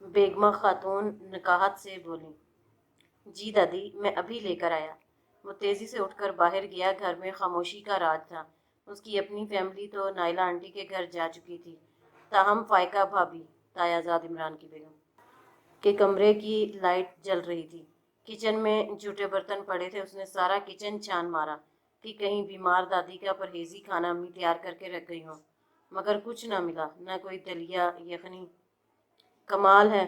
बेगमा खातून नकाहत से बोली, जी दादी, मैं अभी लेकर आया। वो तेज़ी से उठकर बाहर गया। घर में खामोशी का राज था। उसकी अपनी फैमिली तो नाइला आंटी के घर जा चुकी थी, ताहम फायका भाभी, तायाजाद इमरान की बेगम के कमरे की लाइट जल रही थी। किचन में जूठे बर्तन पड़े थे। उसने सारा किचन छान मारा कि कहीं बीमार दादी का परहेजी खाना अम्मी तैयार करके रख गई हो, मगर कुछ ना मिला, न कोई दलिया यखनी। कमाल है,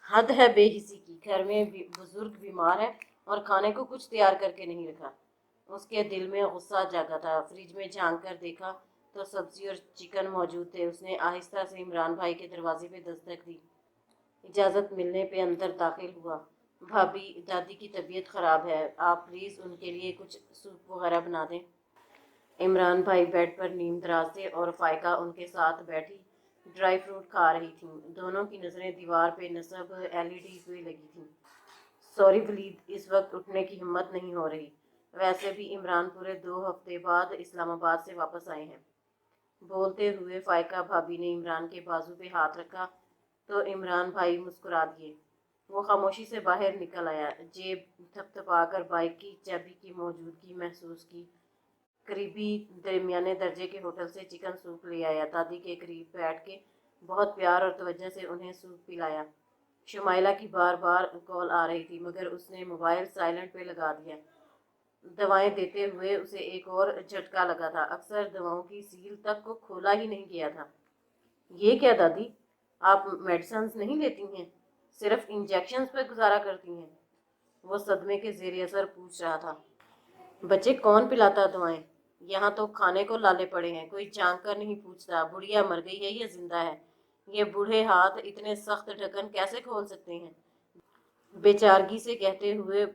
हद है बेहिसी की। घर में बुजुर्ग बीमार है और खाने को कुछ तैयार करके नहीं रखा। उसके दिल में गुस्सा जागा था। फ्रिज में झांक कर देखा तो सब्जी और चिकन मौजूद थे। उसने आहिस्ता से इमरान भाई के दरवाजे पे दस्तक दी। इजाज़त मिलने पे अंदर दाखिल हुआ। भाभी, दादी की तबीयत ख़राब है, आप प्लीज़ उनके लिए कुछ सूप वगैरह बना दें। इमरान भाई बेड पर नीम दराज थे और फायका उनके साथ बैठी ड्राई फ्रूट खा रही थीं। दोनों की नज़रें दीवार पे नस्ब एलईडी पे लगी थीं। सॉरी वलीद, इस वक्त उठने की हिम्मत नहीं हो रही। वैसे भी इमरान पूरे 2 हफ्ते बाद इस्लामाबाद से वापस आए हैं। बोलते हुए फायका भाभी ने इमरान के बाजू पे हाथ रखा तो इमरान भाई मुस्कुरा दिए। वो खामोशी से बाहर निकल आया। जेब थपथपाकर बाइक की चाबी की मौजूदगी महसूस की। करीबी दरमियाने दर्जे के होटल से चिकन सूप ले आया। दादी के करीब बैठ के बहुत प्यार और तवज्जो से उन्हें सूप पिलाया। शुमाइला की बार बार कॉल आ रही थी, मगर उसने मोबाइल साइलेंट पे लगा दिया। दवाएं देते हुए उसे एक और झटका लगा था। अक्सर दवाओं की सील तक को खोला ही नहीं गया था। ये क्या दादी, आप मेडिसिन नहीं लेती हैं, सिर्फ इंजेक्शन पे गुजारा करती हैं? वो सदमे के जेर असर पूछ रहा था। बच्चे, कौन पिलाता दवाएं? यहाँ तो खाने को लाले पड़े हैं, कोई झांक कर नहीं पूछता बुढ़िया मर गई है या जिंदा है। ये बूढ़े हाथ इतने सख्त ढक्कन कैसे खोल सकते हैं? बेचारगी से कहते हुए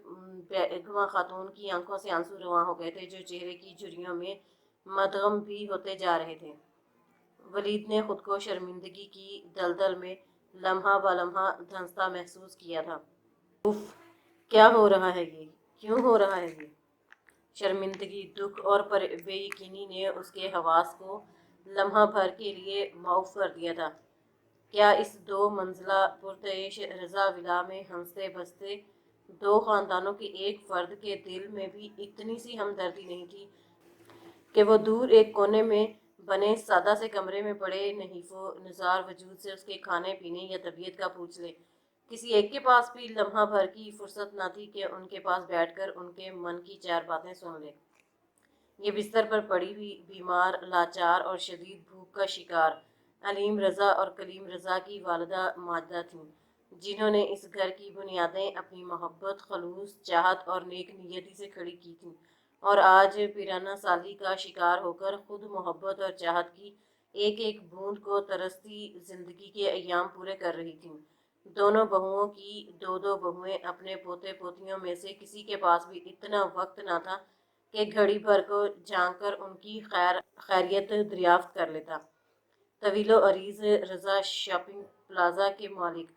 बेगमा खातून की आंखों से आंसू रवा हो गए थे, जो चेहरे की झुर्रियों में मदगम भी होते जा रहे थे। वलीद ने खुद को शर्मिंदगी की दलदल में लम्हा ब लम्हा धंसता महसूस किया था। उफ, क्या हो रहा है ये? क्यों हो रहा है ये? शर्मिंदगी, दुख और बेयकीनी ने उसके हवास को लम्हा भर के लिए माऊफ कर दिया था। क्या इस 2 मंजिला पुरतैश रजा विला में हंसते बसते 2 खानदानों के एक फर्द के दिल में भी इतनी सी हमदर्दी नहीं थी कि वो दूर एक कोने में बने सादा से कमरे में पड़े नहीफो निज़ार वजूद से उसके खाने पीने या तबीयत का पूछ ले? किसी एक के पास भी लम्हा भर की फुर्सत न थी कि उनके पास बैठकर उनके मन की 4 बातें सुन ले। ये बिस्तर पर पड़ी हुई बीमार, लाचार और शदीद भूख का शिकार अलीम रज़ा और कलीम रज़ा की वालिदा माजदा थीं, जिन्होंने इस घर की बुनियादें अपनी मोहब्बत, खलूस, चाहत और नेक नीयती से खड़ी की थीं, और आज पिराना साली का शिकार होकर खुद मोहब्बत और चाहत की एक एक बूंद को तरसती जिंदगी के अयाम पूरे कर रही थीं। दोनों बहुओं की 2-2 बहुएं अपने पोते पोतियों में से किसी के पास भी इतना वक्त न था कि घड़ी भर को झांक कर उनकी खैरियत दरियाफ्त कर लेता। तवीलो अरीज रजा शॉपिंग प्लाजा के मालिक,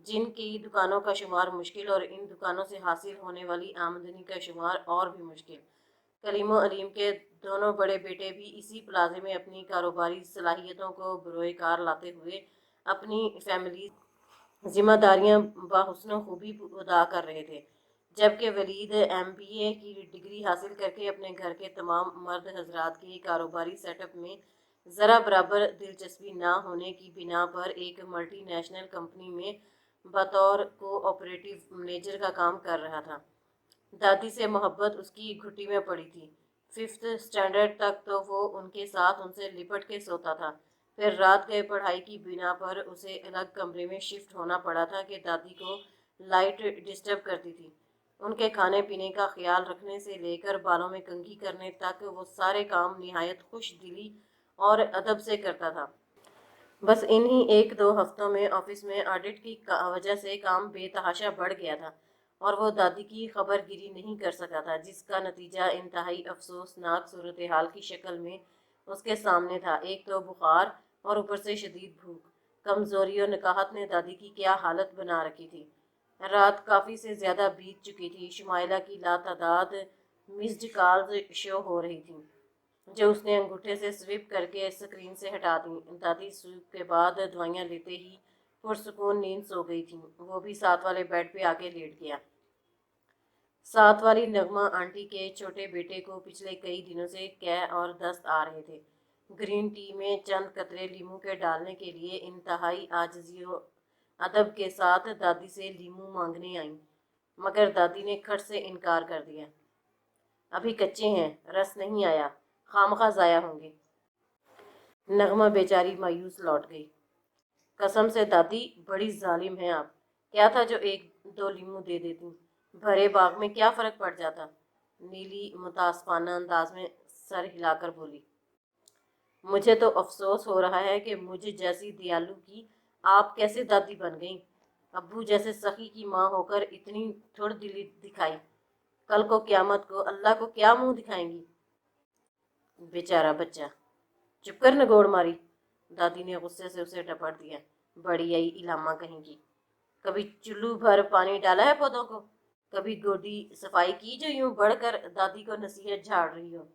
जिनकी दुकानों का शुमार मुश्किल और इन दुकानों से हासिल होने वाली आमदनी का शुमार और भी मुश्किल, कलीमो अलीम के दोनों बड़े बेटे भी इसी प्लाजे में अपनी कारोबारी सलाहियतों को बरोए कार लाते हुए अपनी फैमिली जिम्मेदारियां बाहुस्न खूबी अदा कर रहे थे। जबकि वलीद MBA की डिग्री हासिल करके अपने घर के तमाम मर्द हजरात के कारोबारी सेटअप में ज़रा बराबर दिलचस्पी ना होने की बिना पर एक मल्टीनेशनल कंपनी में बतौर कोऑपरेटिव मैनेजर का काम कर रहा था। दादी से मोहब्बत उसकी घुट्टी में पड़ी थी। 5th स्टैंडर्ड तक तो वो उनके साथ उनसे लिपट के सोता था। फिर रात गए पढ़ाई की बिना पर उसे अलग कमरे में शिफ्ट होना पड़ा था कि दादी को लाइट डिस्टर्ब करती थी। उनके खाने पीने का ख्याल रखने से लेकर बालों में कंघी करने तक वो सारे काम निहायत खुश दिली और अदब से करता था। बस इन्हीं 1-2 हफ्तों में ऑफिस में ऑडिट की वजह से काम बेतहाशा बढ़ गया था और वो दादी की खबरगिरी नहीं कर सका था, जिसका नतीजा इंतहाई अफसोसनाक सूरत हाल की शक्ल में उसके सामने था। एक तो बुखार और ऊपर से शदीद भूख। कमजोरी और नकाहत ने दादी की क्या हालत बना रखी थी। रात काफ़ी से ज़्यादा बीत चुकी थी। शुमाइला की लातादाद मिस्ड कॉल्स शो हो रही थी, जो उसने अंगूठे से स्विप करके स्क्रीन से हटा दी। दादी सूप के बाद दवाइयाँ लेते ही पुरसुकून नींद सो गई थी। वो भी साथ वाले बेड पे आके लेट गया। साथ वाली नगमा आंटी के छोटे बेटे को पिछले कई दिनों से कै और दस्त आ रहे थे। ग्रीन टी में चंद कतरे लीमू के डालने के लिए इंतहाई आजिज़ी व अदब के साथ दादी से लीमू मांगने आई, मगर दादी ने खट से इनकार कर दिया। अभी कच्चे हैं, रस नहीं आया, खामखा ज़ाया होंगे। नगमा बेचारी मायूस लौट गई। कसम से दादी, बड़ी जालिम हैं आप। क्या था जो एक दो लीमू दे देती, भरे बाग में क्या फ़र्क पड़ जाता। नीली मुतासफाना अंदाज में सर हिलाकर बोली। मुझे तो अफसोस हो रहा है कि मुझे जैसी दयालु की आप कैसे दादी बन गईं। अब्बू जैसे सखी की माँ होकर इतनी थोड़ दिली दिखाई। कल को क़यामत को अल्लाह को क्या मुंह दिखाएंगी। बेचारा बच्चा। चुप कर नगोड़ मारी। दादी ने गुस्से से उसे टपट दिया। बड़ी आई इलामा कहेंगी। कभी चुल्लू भर पानी डाला है पौधों को, कभी गोदी सफाई की जो यूं बढ़कर दादी को नसीहत झाड़ रही हो।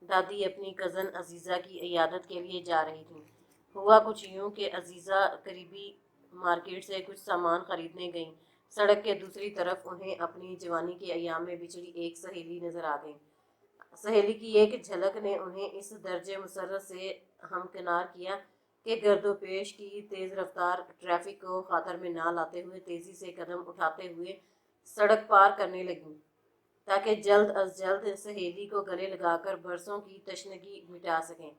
दादी अपनी कज़न अजीज़ा की इयादत के लिए जा रही थी। हुआ कुछ यूं कि अजीज़ा करीबी मार्केट से कुछ सामान खरीदने गईं। सड़क के दूसरी तरफ उन्हें अपनी जवानी के अयाम में बिछड़ी एक सहेली नजर आ गई। सहेली की एक झलक ने उन्हें इस दर्जे मुसर्रत से हमकिनार किया कि गर्दोपेश की तेज़ रफ्तार ट्रैफिक को खातर में ना लाते हुए तेज़ी से कदम उठाते हुए सड़क पार करने लगी, ताकि जल्द अज जल्द सहेली को गले लगाकर बरसों की तशनगी मिटा सकें,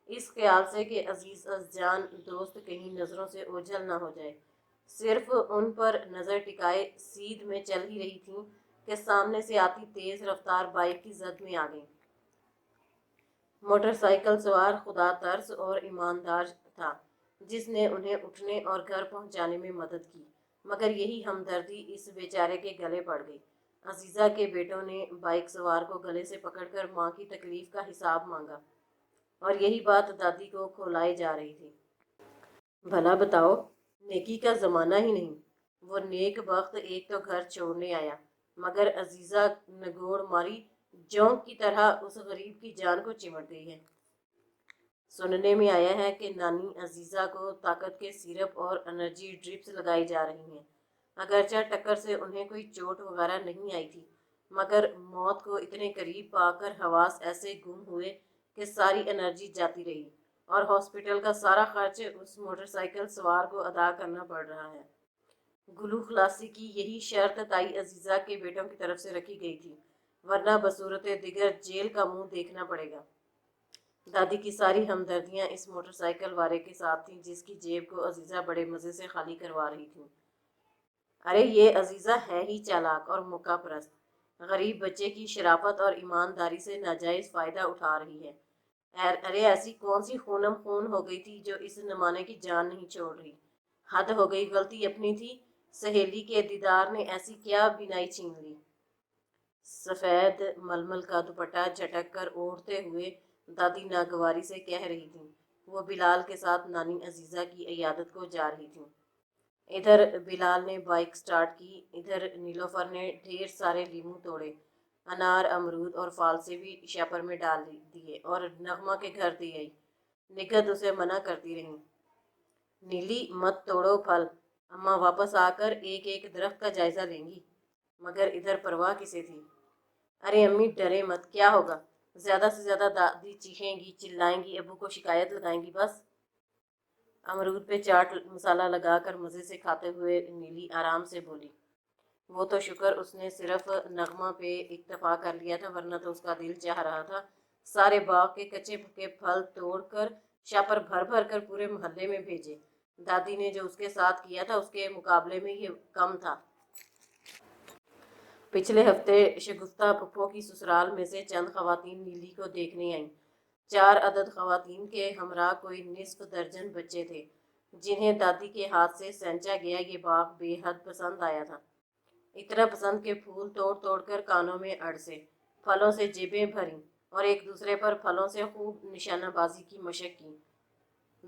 इस ख्याल से कि अजीज़ अज़जान दोस्त कहीं नज़रों से ओझल ना हो जाए। सिर्फ उन पर नज़र टिकाए सीध में चल ही रही थीं कि सामने से आती तेज़ रफ्तार बाइक की जद में आ गई। मोटरसाइकिल सवार खुदा तर्स और ईमानदार था, जिसने उन्हें उठने और घर पहुंचाने में मदद की, मगर यही हमदर्दी इस बेचारे के गले पड़ गई। अजीज़ा के बेटों ने बाइक सवार को गले से पकड़कर माँ की तकलीफ का हिसाब मांगा, और यही बात दादी को खौलाई जा रही थी। भला बताओ, नेकी का ज़माना ही नहीं। वो नेक वक्त एक तो घर छोड़ने आया, मगर अजीज़ा नगोड़ मारी जोंक की तरह उस गरीब की जान को चिमट गई है। सुनने में आया है कि नानी अजीज़ा को ताकत के सिरप और एनर्जी ड्रिप्स लगाई जा रही हैं। अगरचे टक्कर से उन्हें कोई चोट वगैरह नहीं आई थी, मगर मौत को इतने करीब पाकर हवास ऐसे गुम हुए कि सारी एनर्जी जाती रही, और हॉस्पिटल का सारा खर्च उस मोटरसाइकिल सवार को अदा करना पड़ रहा है। गुलू खलासी की यही शर्त ताई अजीज़ा के बेटों की तरफ से रखी गई थी, वरना बसूरत दिगर जेल का मुंह देखना पड़ेगा। दादी की सारी हमदर्दियां इस मोटरसाइकिल वाले के साथ थीं, जिसकी जेब को अजीज़ा बड़े मज़े से खाली करवा रही थी। अरे ये अजीज़ा है ही चालाक और मौका परस्त, गरीब बच्चे की शराफत और ईमानदारी से नाजायज़ फ़ायदा उठा रही है। अरे ऐसी कौन सी खूनम खून हो गई थी जो इस ज़माने की जान नहीं छोड़ रही। हद हो गई, गलती अपनी थी। सहेली के दीदार ने ऐसी क्या बिनाई छीन ली। सफ़ेद मलमल का दुपट्टा झटक कर ओढ़ते हुए दादी नागवारी से कह रही थी। वो बिलाल के साथ नानी अजीज़ा की इयादत को जा रही थी। इधर बिलाल ने बाइक स्टार्ट की, इधर नीलोफर ने ढेर सारे लीमू तोड़े, अनार अमरूद और फालसे भी शापर में डाल दिए और नगमा के घर दे आई। निगत उसे मना करती रही। नीली, मत तोड़ो फल, अम्मा वापस आकर एक एक दरख्त का जायजा लेंगी। मगर इधर परवाह किसे थी। अरे अम्मी डरे मत, क्या होगा, ज़्यादा से ज़्यादा दादी चीखेंगी, चिल्लाएंगी, अबू को शिकायत लगाएंगी, बस। अमरूद पे चाट मसाला लगाकर मज़े से खाते हुए नीली आराम से बोली। वो तो शुक्र उसने सिर्फ नगमा पे इक्तफा कर लिया था, वरना तो उसका दिल चाह रहा था सारे बाग के कच्चे पके फल तोड़कर शापर भर भर कर पूरे मोहल्ले में भेजे। दादी ने जो उसके साथ किया था उसके मुकाबले में ये कम था। पिछले हफ्ते शगुफ्ता पप्पो की ससुराल में से चंद खवातीन नीली को देखने आईं। 4 अदद खवातीन के हमरा कोई निस्फ दर्जन बच्चे थे, जिन्हें दादी के हाथ से सेंचा गया ये बाग बेहद पसंद आया था। इतना पसंद के फूल तोड़ तोड़ कर कानों में अड़से, फलों से जेबें भरी और एक दूसरे पर फलों से खूब निशानाबाजी की मशक की।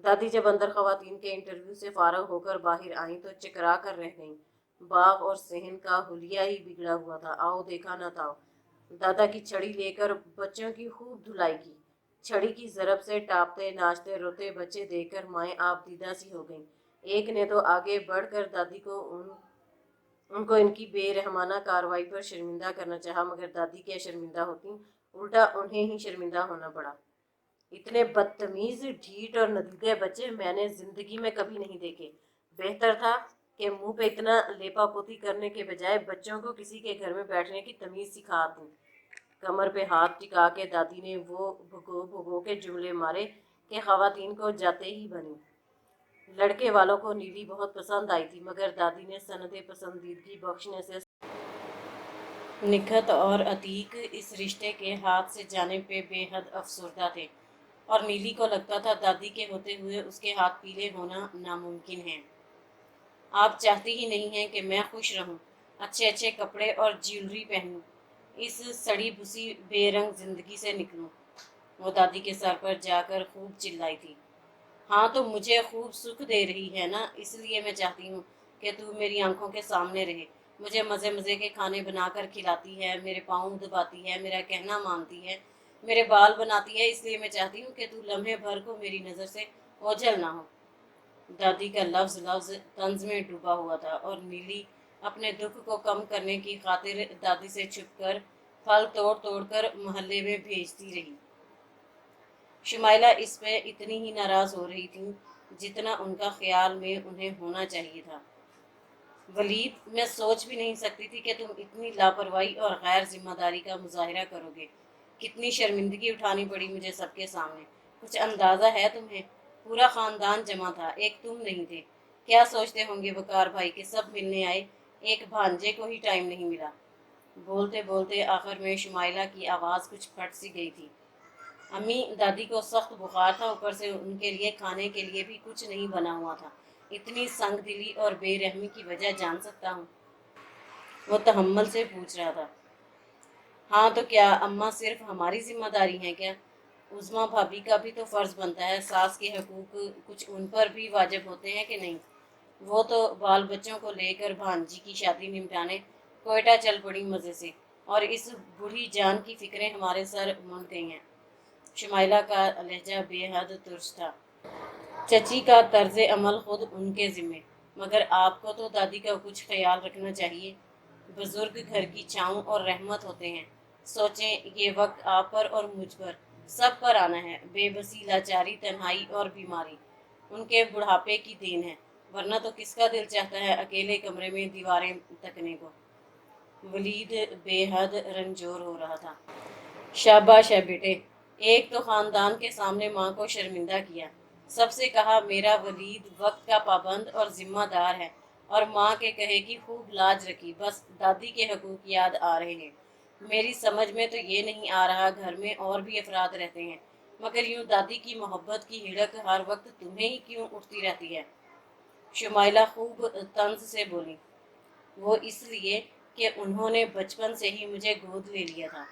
दादी जब अंदर खवातीन के इंटरव्यू से फारग होकर बाहर आईं तो चकरा कर रह गईं। बाग और सहन का हुलिया ही बिगड़ा हुआ था, आओ देखा न ताओ। दादा की छड़ी लेकर बच्चों की खूब धुलाई की। छड़ी की ज़रब से टापते नाचते रोते बच्चे देखकर माएँ आप दीदा सी हो गईं। ایک نے تو آگے بڑھ کر دادی کو ان کو इनकी बेरहमाना कार्रवाई पर शर्मिंदा करना चाहा, मगर दादी क्या शर्मिंदा होती, उल्टा उन्हें ही शर्मिंदा होना पड़ा। इतने बदतमीज, ढीठ और नदीदे बच्चे मैंने जिंदगी में कभी नहीं देखे। बेहतर था कि मुंह पे इतना लेपा पोती करने के बजाय बच्चों को किसी के घर में बैठने की तमीज सिखा दूं। कमर पे हाथ टिका के दादी ने वो भुगो भुगो के जुमले मारे कि खवातीन को जाते ही बनी। लड़के वालों को नीली बहुत पसंद आई थी, मगर दादी ने सनदे पसंदीदगी बख्शने से निखत और अतीक इस रिश्ते के हाथ से जाने पे बेहद अफसरदा थे, और नीली को लगता था दादी के होते हुए उसके हाथ पीले होना नामुमकिन है। आप चाहती ही नहीं हैं कि मैं खुश रहूं, अच्छे अच्छे कपड़े और ज्वेलरी पहनूं, इस सड़ी भुसी बेरंग जिंदगी से निकलूं। वो दादी के सर पर जाकर खूब चिल्लाई थी। हाँ तो मुझे खूब सुख दे रही है ना, इसलिए मैं चाहती हूँ कि तू मेरी आंखों के सामने रहे। मुझे मज़े मज़े के खाने बनाकर खिलाती है, मेरे पाँव दबाती है, मेरा कहना मानती है, मेरे बाल बनाती है, इसलिए मैं चाहती हूँ कि तू लम्हे भर को मेरी नज़र से ओझल ना हो। दादी का लफ्ज़ लफ्ज़ तंज में डूबा हुआ था, और नीली अपने दुख को कम करने की खातिर दादी से छुपकर फल तोड़ तोड़ कर मोहल्ले में भेजती रही। शुमाइला इस पे इतनी ही नाराज़ हो रही थी जितना उनका ख्याल में उन्हें होना चाहिए था। वलीद, मैं सोच भी नहीं सकती थी कि तुम इतनी लापरवाही और गैर जिम्मेदारी का मुजाहिरा करोगे। कितनी शर्मिंदगी उठानी पड़ी मुझे सबके सामने। कुछ अंदाज़ा है तुम्हें? पूरा ख़ानदान जमा था, एक तुम नहीं थे। क्या सोचते होंगे वकार भाई कि सब मिलने आए, एक भांजे को ही टाइम नहीं मिला। बोलते बोलते आखिर में शुमाइला की आवाज़ कुछ फट सी गई थी। अम्मी, दादी को सख्त बुखार था, ऊपर से उनके लिए खाने के लिए भी कुछ नहीं बना हुआ था। इतनी संगदिली और बेरहमी की वजह जान सकता हूँ? वो तहम्मुल से पूछ रहा था। हाँ तो क्या अम्मा सिर्फ हमारी जिम्मेदारी है क्या? उज़्मा भाभी का भी तो फ़र्ज़ बनता है, सास के हकूक़ कुछ उन पर भी वाजिब होते हैं कि नहीं? वो तो बाल बच्चों को लेकर भांजी की शादी निपटाने कोयटा चल पड़ी मज़े से, और इस बूढ़ी जान की फ़िक्रें हमारे सर मुंड गई हैं। शुमाइला का लहजा बेहद तुर्श था। चची का तर्ज अमल खुद उनके ज़िम्मे, मगर आपको तो दादी का कुछ ख्याल रखना चाहिए। बुजुर्ग घर की छाँव और रहमत होते हैं। सोचें, ये वक्त आप पर और मुझ पर, सब पर आना है। बेबसी, लाचारी, तन्हाई और बीमारी उनके बुढ़ापे की देन है, वरना तो किसका दिल चाहता है अकेले कमरे में दीवारें तकने को। वलीद बेहद रंजोर हो रहा था। शाबाश है बेटे, एक तो ख़ानदान के सामने माँ को शर्मिंदा किया, सबसे कहा मेरा वलीद वक्त का पाबंद और ज़िम्मेदार है, और माँ के कहे की खूब लाज रखी, बस दादी के हकूक़ याद आ रहे हैं। मेरी समझ में तो ये नहीं आ रहा, घर में और भी अफराद रहते हैं, मगर यूँ दादी की मोहब्बत की हिड़क हर वक्त तुम्हें ही क्यों उठती रहती है? शुमाइला खूब तंज से बोली। वो इसलिए कि उन्होंने बचपन से ही मुझे गोद ले लिया था,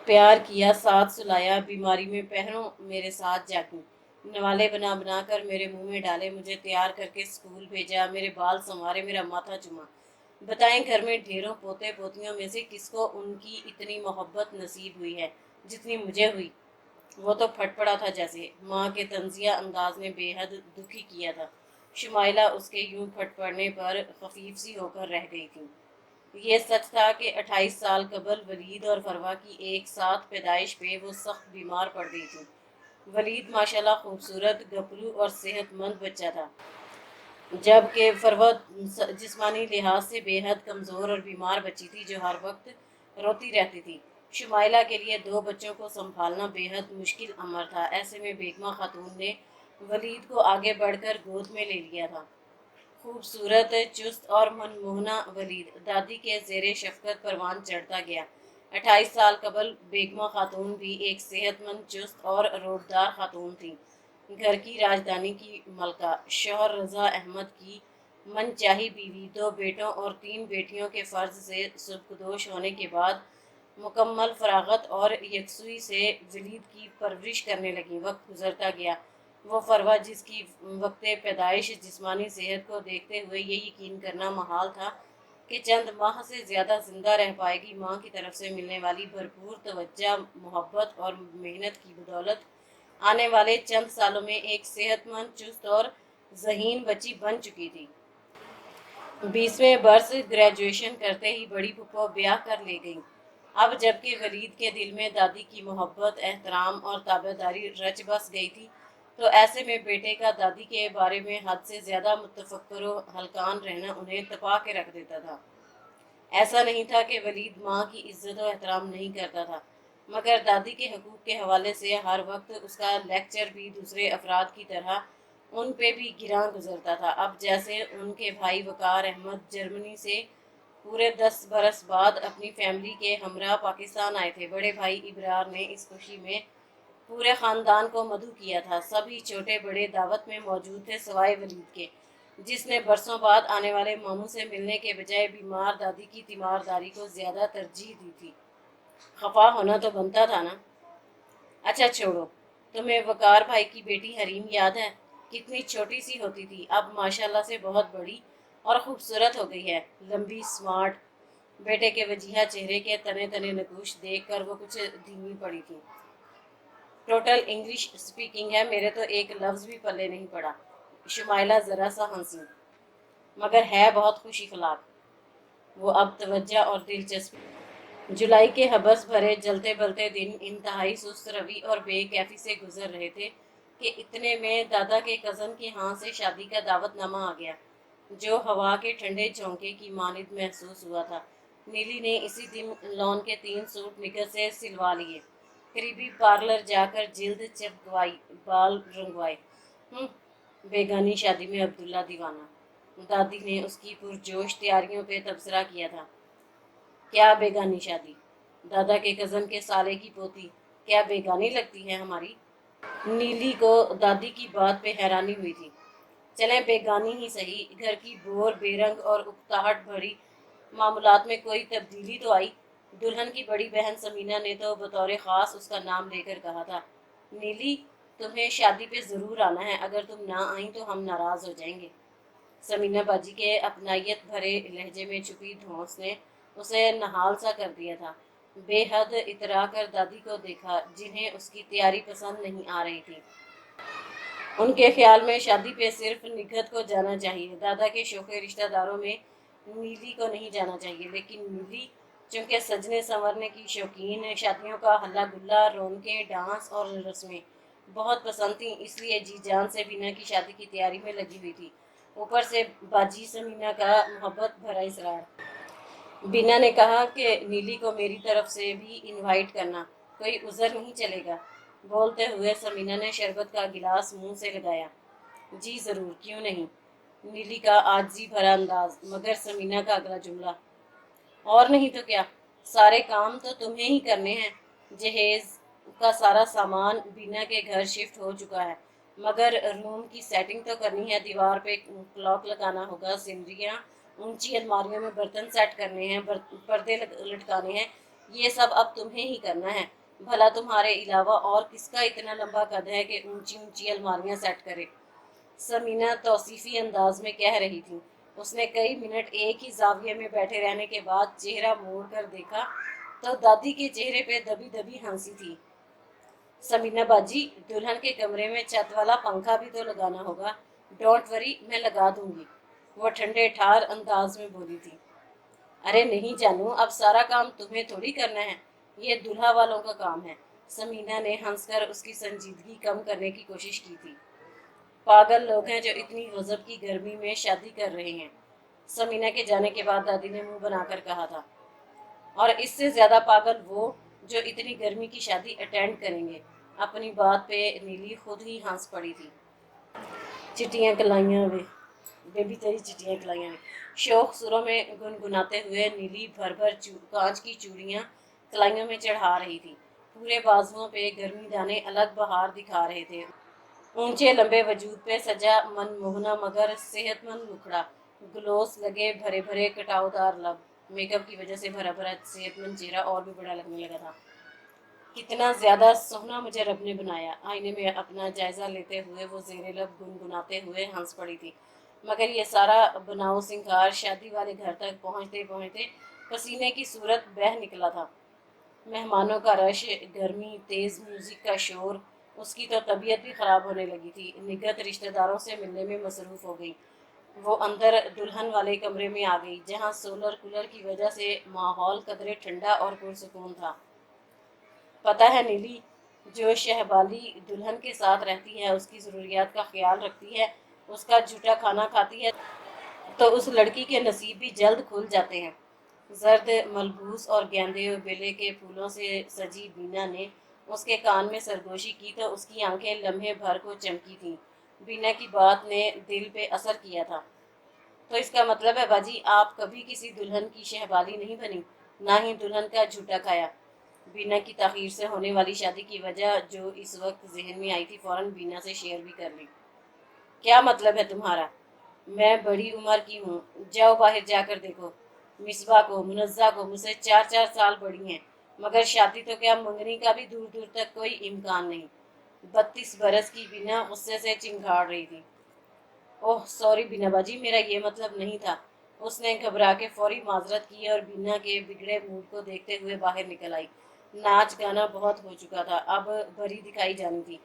प्यार किया, साथ सुलाया, बीमारी में पहरों मेरे साथ जागी, नवाले बना बना कर मेरे मुंह में डाले, मुझे तैयार करके स्कूल भेजा, मेरे बाल संवारे, मेरा माथा चुमा। बताएं, घर में ढेरों पोते पोतियों में से किसको उनकी इतनी मोहब्बत नसीब हुई है जितनी मुझे हुई? वो तो फट पड़ा था जैसे। माँ के तंजिया अंदाज ने बेहद दुखी किया था। शुमाइला उसके यूं फट पड़ने पर खफीफ सी होकर रह गई थी। ये सच था कि 28 साल कबल वलीद और फरवा की एक साथ पैदाइश पे वो सख्त बीमार पड़ गई थी। वलीद माशाल्लाह खूबसूरत, गपरू और सेहतमंद बच्चा था, जबकि फरवा जिस्मानी लिहाज से बेहद कमज़ोर और बीमार बच्ची थी जो हर वक्त रोती रहती थी। शुमाइला के लिए दो बच्चों को संभालना बेहद मुश्किल अमर था। ऐसे में बेगमा खातून ने वलीद को आगे बढ़कर गोद में ले लिया था। खूबसूरत, चुस्त और मनमोहना वलीद दादी के ज़ेरे शफ़क़त परवान चढ़ता गया। 28 साल कबल बेगमा खातून भी एक सेहतमंद, चुस्त और रोबदार खातून थी। घर की राजधानी की मलका, शौहर रज़ा अहमद की मनचाही बीवी, दो बेटों और तीन बेटियों के फ़र्ज से सुबकदोश होने के बाद मुकम्मल फरागत और यकसुई से वलीद की परवरिश करने लगी। वक्त गुजरता गया। वो फरवा जिसकी वक्त पैदाइश जिस्मानी सेहत को देखते हुए ये यकीन करना महाल था कि चंद माह से ज़्यादा ज़िंदा रह पाएगी, माँ की तरफ से मिलने वाली भरपूर तवज्जो, मोहब्बत और मेहनत की बदौलत आने वाले चंद सालों में एक सेहतमंद, चुस्त और ज़हीन बच्ची बन चुकी थी। 20वें बरस ग्रेजुएशन करते ही बड़ी फुप्पो ब्याह कर ले गई। अब जबकि वलीद के दिल में दादी की मोहब्बत, एहतराम और ताबेदारी रच बस गई थी, तो ऐसे में बेटे का दादी के बारे में हद से ज़्यादा मुतफक्कर व हलकान रहना उन्हें तपा के रख देता था। ऐसा नहीं था कि वलीद माँ की इज्जत और एहतराम नहीं करता था, मगर दादी के हकूक़ के हवाले से हर वक्त उसका लेक्चर भी दूसरे अफराद की तरह उन पे भी गिरा गुजरता था। अब जैसे उनके भाई वकार अहमद जर्मनी से पूरे 10 बरस बाद अपनी फैमिली के हमरा पाकिस्तान आए थे। बड़े भाई इब्रार ने इस खुशी में पूरे ख़ानदान को मधु किया था। सभी छोटे बड़े दावत में मौजूद थे सिवाय वलीद के, जिसने बरसों बाद आने वाले मामू से मिलने के बजाय बीमार दादी की तीमारदारी को ज़्यादा तरजीह दी थी। खफा होना तो बनता था ना। अच्छा छोड़ो, तुम्हें वकार भाई की बेटी हरीम याद है? कितनी छोटी सी होती थी, अब माशाल्लाह से बहुत बड़ी और खूबसूरत हो गई है, लंबी, स्मार्ट। बेटे के वजीहा चेहरे के तने तने नकूश देख कर वो कुछ धीमी पड़ी थी। टोटल इंग्लिश स्पीकिंग है, मेरे तो एक लफ्ज़ भी पल्ले नहीं पड़ा। शुमाइला ज़रा सा हंसी, मगर है बहुत खुश इखलाक। वो अब तवज्जो और दिलचस्पी। जुलाई के हबस भरे जलते बलते दिन इंतहाई सुस्त रवि और बेकैफी से गुजर रहे थे कि इतने में दादा के कज़न के यहाँ से शादी का दावतनामा आ गया, जो हवा के ठंडे झोंके की मानिद महसूस हुआ था। नीली ने इसी दिन लॉन के 3 सूट निकट से सिलवा लिए, करीबी पार्लर जाकर जिल्द चमकवाई, बाल रंगवाए। बेगानी शादी में अब्दुल्ला दीवाना, दादी ने उसकी पुरजोश तैयारियों पे तबसरा किया था। क्या बेगानी शादी? दादा के कज़न के साले की पोती क्या बेगानी लगती है हमारी? नीली को दादी की बात पे हैरानी हुई थी। चले बेगानी ही सही, घर की बोर बेरंग और उकताहट भरी मामूलात में कोई तब्दीली तो आई। दुल्हन की बड़ी बहन समीना ने तो बतौर ख़ास उसका नाम लेकर कहा था, नीली तुम्हें शादी पे ज़रूर आना है, अगर तुम ना आई तो हम नाराज़ हो जाएंगे। समीना बाजी के अपनायत भरे लहजे में छुपी धौंस ने उसे नहाल सा कर दिया था। बेहद इतरा कर दादी को देखा, जिन्हें उसकी तैयारी पसंद नहीं आ रही थी। उनके ख्याल में शादी पे सिर्फ निखत को जाना चाहिए, दादा के शौके रिश्तेदारों में नीली को नहीं जाना चाहिए। लेकिन नीली चूँकि सजने संवरने की शौकीन है, शादियों का हल्ला गुल्ला, रौनकें, डांस और रस्में बहुत पसंद थी, इसलिए जी जान से बीना की शादी की तैयारी में लगी हुई थी। ऊपर से बाजी समीना का मोहब्बत भरा इसरार। बीना ने कहा कि नीली को मेरी तरफ से भी इनवाइट करना, कोई उज़र नहीं चलेगा। बोलते हुए समीना ने शरबत का गिलास मुंह से लगाया। जी ज़रूर, क्यों नहीं। नीली का आजिज़ी भरा अंदाज, मगर समीना का अगला जुमला, और नहीं तो क्या, सारे काम तो तुम्हें ही करने हैं। जहेज का सारा सामान बीना के घर शिफ्ट हो चुका है, मगर रूम की सेटिंग तो करनी है, दीवार पे क्लॉक लगाना होगा, सिनरियाँ, ऊंची अलमारियों में बर्तन सेट करने हैं, पर्दे लटकाने हैं, ये सब अब तुम्हें ही करना है। भला तुम्हारे अलावा और किसका इतना लंबा कद है कि ऊंची ऊंची अलमारियाँ सेट करे? समीना तौसीफी अंदाज में कह रही थी। उसने कई मिनट एक ही जाविये में बैठे रहने के बाद चेहरा मोड़ कर देखा तो दादी के चेहरे पे दबी दबी हंसी थी। समीना बाजी, दुल्हन के कमरे में छत वाला पंखा भी तो लगाना होगा। डोंट वरी, मैं लगा दूंगी, वो ठंडे ठार अंदाज में बोली थी। अरे नहीं जानू, अब सारा काम तुम्हें थोड़ी करना है, ये दूल्हा वालों का काम है। समीना ने हंसकर उसकी संजीदगी कम करने की कोशिश की थी। पागल लोग हैं जो इतनी गजब की गर्मी में शादी कर रहे हैं, समीना के जाने के बाद दादी ने मुंह बनाकर कहा था। और इससे ज्यादा पागल वो जो इतनी गर्मी की शादी अटेंड करेंगे। अपनी बात पे नीली खुद ही हंस पड़ी थी। चिट्टियाँ कलाइयाँ वे, बेबी तेरी चिट्टियाँ कलाइयाँ वे, शौक सुरों में गुनगुनाते हुए नीली भर भर कांच की चूड़ियाँ कलाइयों में चढ़ा रही थी। पूरे बाजुओं पे गर्मी दाने अलग बहार दिखा रहे थे। ऊंचे लंबे वजूद पे सजा मनमोहना मगर सेहतमंद मुखड़ा, ग्लोस लगे भरे भरे कटावदार लब, मेकअप की वजह से भरा भरा सेहतमंद चेहरा और भी बड़ा लगने लगा था। कितना ज्यादा सोहना मुझे रब ने बनाया। आईने में अपना जायजा लेते हुए वो ज़ेरे लब गुनगुनाते हुए हंस पड़ी थी। मगर ये सारा बनाव सिंगार शादी वाले घर तक पहुँचते पहुँचते पसीने की सूरत बह निकला था। मेहमानों का रश, गर्मी, तेज़ म्यूज़िक का शोर, اس کی تو طبیعت بھی خراب ہونے لگی تھی۔ نگہت رشتہ داروں سے ملنے میں مصروف ہو گئی۔ وہ اندر دلہن والے کمرے میں آ گئی، جہاں سولر کولر کی وجہ سے ماحول قدرے ٹھنڈا اور پرسکون تھا۔ پتہ ہے نیلی، جو شہبالی دلہن کے ساتھ رہتی ہے، اس کی ضروریات کا خیال رکھتی ہے، اس کا جھوٹا کھانا کھاتی ہے، تو اس لڑکی کے نصیب بھی جلد کھل جاتے ہیں۔ زرد ملبوس اور گیندے و بیلے کے پھولوں سے سجی بینا نے اس کے کان میں سرگوشی کی تو اس کی آنکھیں لمحے بھر کو چمکی تھیں۔ بینا کی بات نے دل پہ اثر کیا تھا۔ تو اس کا مطلب ہے باجی، آپ کبھی کسی دلہن کی شہبالی نہیں بنی، نہ ہی دلہن کا جھوٹا کھایا۔ بینا کی تاخیر سے ہونے والی شادی کی وجہ جو اس وقت ذہن میں آئی تھی، فوراً بینا سے شیئر بھی کر لی۔ کیا مطلب ہے تمہارا؟ میں بڑی عمر کی ہوں، جاؤ باہر جا کر دیکھو۔ مصباح کو، منزہ کو مجھ سے 4 سال بڑی ہیں، مگر شادی تو کیا منگنی کا بھی دور دور تک کوئی امکان نہیں۔ 32 برس کی بینا غصے سے چنگھاڑ رہی تھی۔ اوہ سوری بینا باجی، میرا یہ مطلب نہیں تھا۔ اس نے گھبرا کے فوری معذرت کی اور بینا کے بگڑے موڈ کو دیکھتے ہوئے باہر نکل آئی۔ ناچ گانا بہت ہو چکا تھا، اب بری دکھائی جانی تھی۔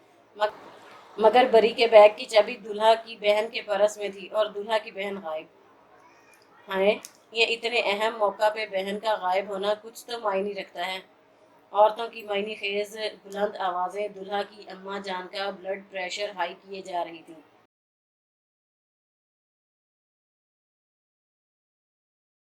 مگر بری کے بیگ کی چابی دولہا کی بہن کے پرس میں تھی اور دولہا کی بہن غائب۔ ہائے، یہ اتنے اہم موقع پہ بہن کا غائب ہونا کچھ تو معنی رکھتا ہے۔ عورتوں کی معنی خیز بلند آوازیں دولہا کی اماں جان کا بلڈ پریشر ہائی کیے جا رہی تھی۔